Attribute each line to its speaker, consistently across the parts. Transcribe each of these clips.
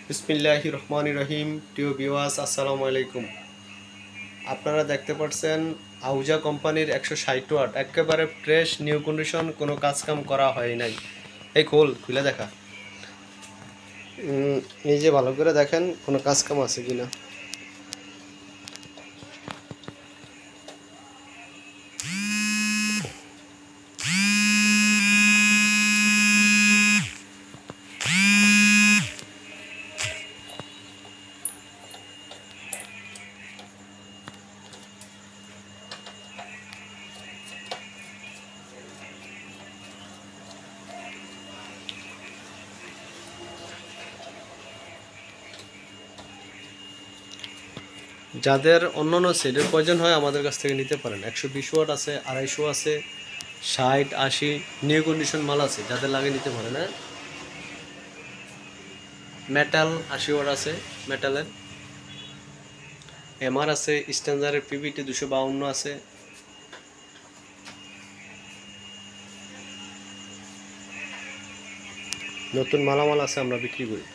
Speaker 1: বিসমিল্লাহির রহমানির রহিম। প্রিয় ভিউয়ার্স, আসসালামু আলাইকুম। আপনারা দেখতে পাচ্ছেন আউজা কোম্পানির 160 ওয়াট একেবারে ফ্রেশ নিউ কন্ডিশন, কোনো কাজ কাম করা হয় নাই। এই খুলে দেখা, এই যে ভালো করে দেখেন কোনো কাজ কাম আছে কিনা। যাদের অন্য অন্য সেটের প্রয়োজন হয় আমাদের কাছ থেকে নিতে পারেন। 120 ওয়াট আছে, 250 আছে, 60, 80 নিউ কন্ডিশন মাল আছে, যাদের লাগে নিতে পারেন। হ্যাঁ, মেটাল 80 ওয়াট আছে, মেটালের এমআর আছে, স্ট্যান্ডার্ডের পিভিটি 252 আছে। নতুন মালামাল আছে, আমরা বিক্রি করি।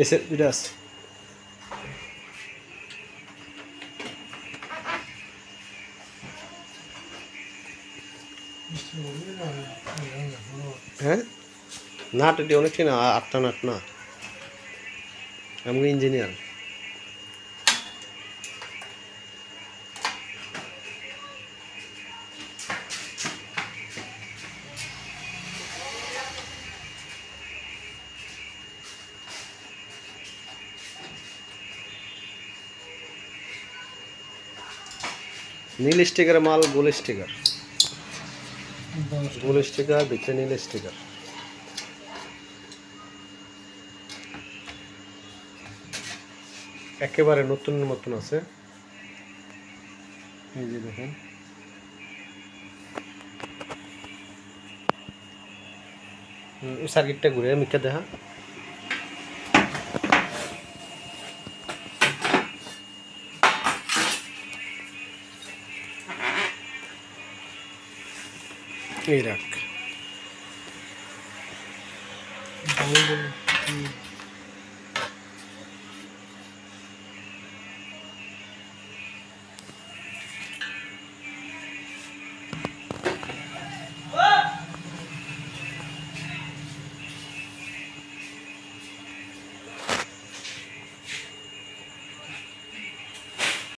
Speaker 1: এসে দুটা আছে। হ্যাঁ, নাট এটি অনেক না, 8টা নাট না, আমি ইঞ্জিনিয়ার। নীল স্টিকার মাল, গোল স্টিকার, গোল স্টিকার ভিতরে নীল স্টিকার। একেবারে নতুন মতন আছে, এই যে দেখেন। সার্কিটটা ঘুরে মিকা দেখা। এই রাখ।